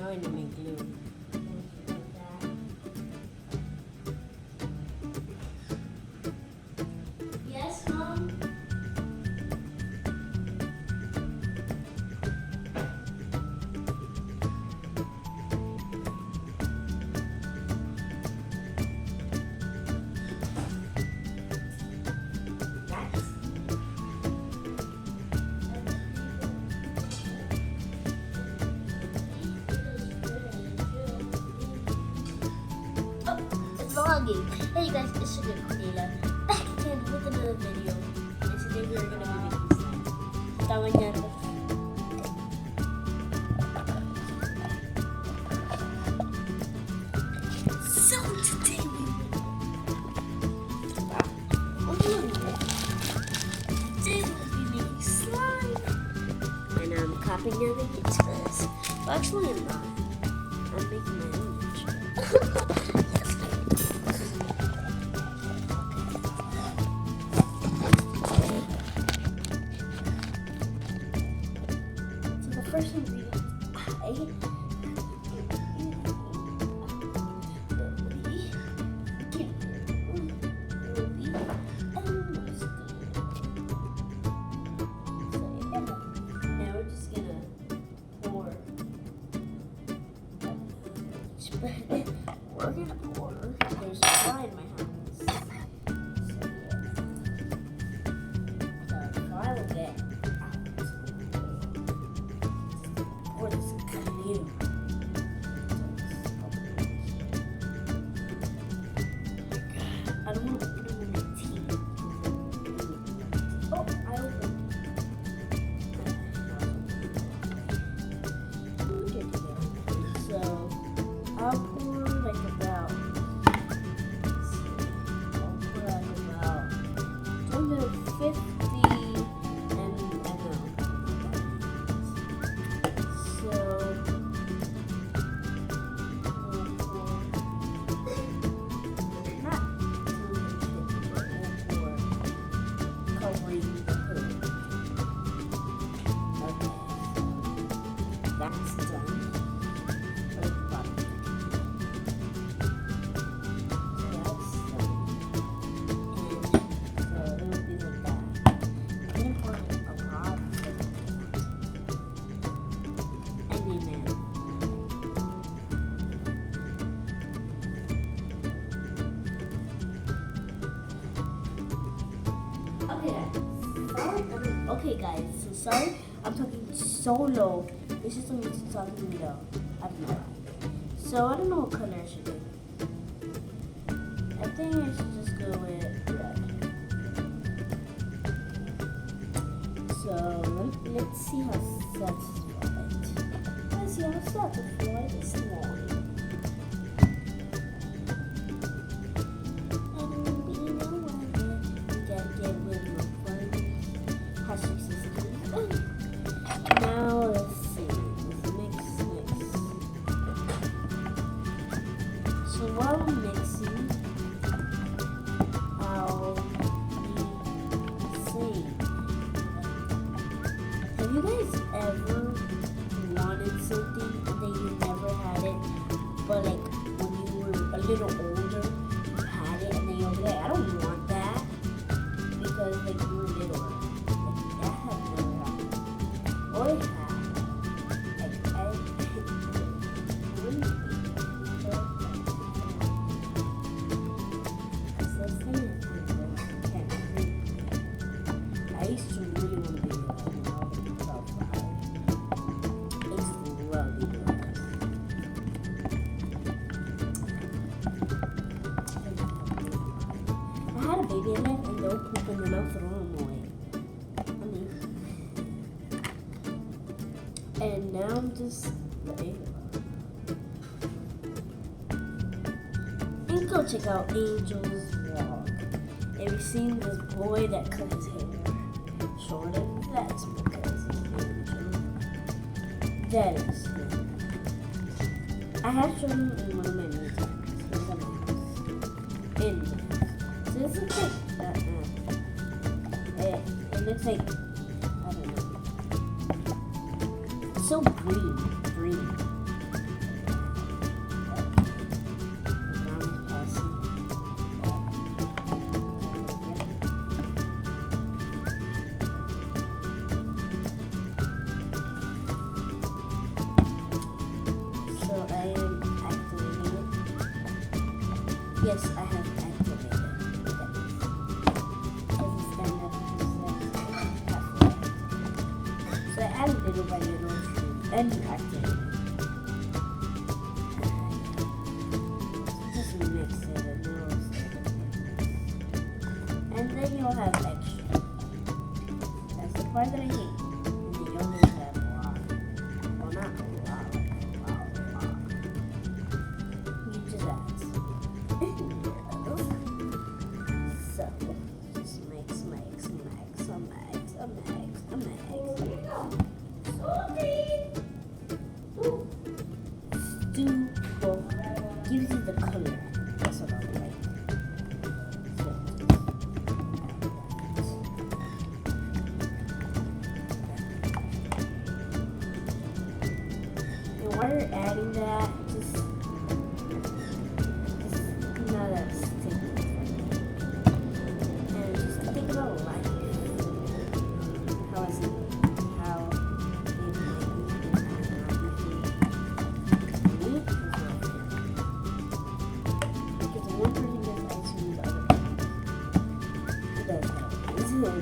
trying to make glue. Yes, Mom? Vlogging. Hey guys, it's Sugar Cordelia. Back again with another video. And today we're gonna be making slime. Tama niya to. So today today we'll be making slime. And I'm copying everything into this. Well, actually I'm not. I'm making my own intro. First ingredient, now we're just gonna pour. We're gonna pour. There's fly in my hands. So the fly will get out. This glue. I don't want to put it in my teeth. Oh, I opened. So I'll pour like about. I'll pour like about 250 ml. That's done. Okay guys, so sorry I'm talking so low. This is something to talk to me though. I don't know why. So I don't know what color I should do. I think I should just go with red. So let's see how satisfied. Let's see how satisfied this morning. Now let's see. Let's mix. So while I'm mixing, I'll be saying, have you guys ever wanted something and then you never had it, but like when you were a little older, you had it and then you're like, I don't want that because like you were little. That has never happened. Or it has. I used to really want to be about 5. It's really good. I had a baby in it and they'll poop in the mouth and throw them away. And now I'm just like, and go check out Angel's vlog. Have you seen this boy that cut his hair short? And that's because he's Angel. That is him. I have shown him in one of my music videos. So this looks like it looks like, I don't know. So green. Yes, I have activated. Doesn't stand up. So I added little by little and activated. Just mix it a little. And then you'll have extra. That's the part that I hate. And then you'll just have wow. Well, not wow. You just add. So, just mix. Stew gives you the color. That's what I like. So, and while you're adding that, just not that sticky. And just think about life. How is it? How it might be because one person does ice cream, the other person does not.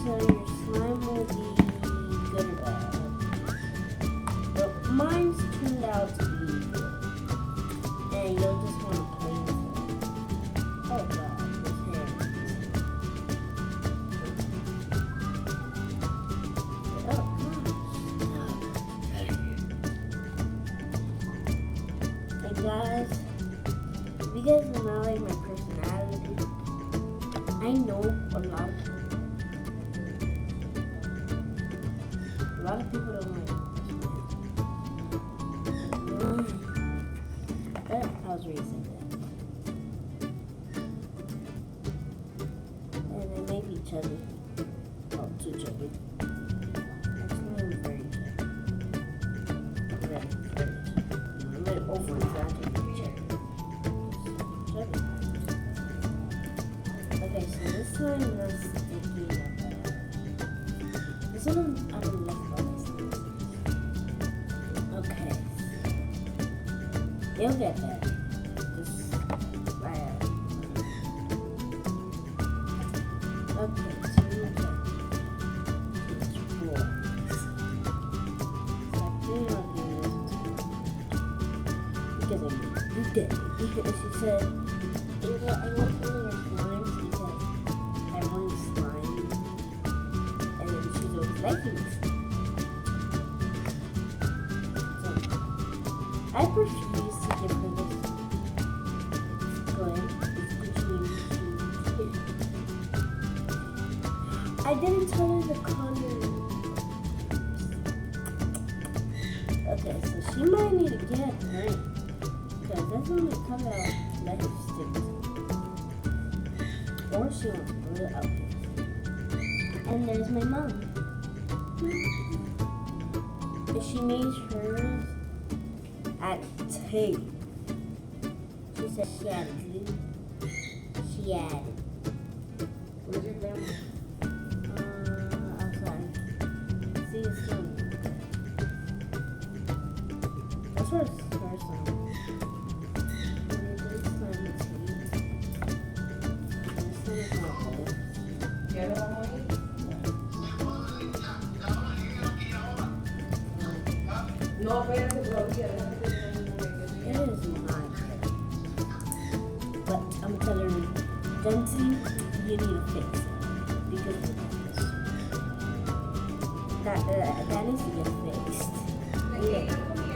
So your slime will be good or bad. But mine's turned out to be good. And you'll just want to play with it. Oh god, this hair. Oh gosh. Hey guys, if you guys do not like my personality, I know a lot of people don't like my personality. I was raising that. And it may be chubby. Oh, too chubby. Actually, I'm very chubby. Very chubby. I'm a little over-exaggerated chubby. Okay, so this one is sticky. This one I don't like all this. Okay. You'll get there. Just okay, so you get it's 4. So I think I'll do this because you did. Because she said, I want to your slimes because I want slime. And then she's always liking this. So I refuse to give her this. I didn't tell her the color. Okay, so she might need to get green. Because that's when we come out lipstick. Or she wants to put it out here. And there's my mom. But she made hers at 2. She said she added glue. She added. Where's your grandma? Outside. See, it's still. That's her first one. ¿Quieres vamos ahí? No, espérate todavía. It is not good. But I'm telling you, Dempsey, you need to fix it. Because of this. That needs to get fixed. ¿De qué?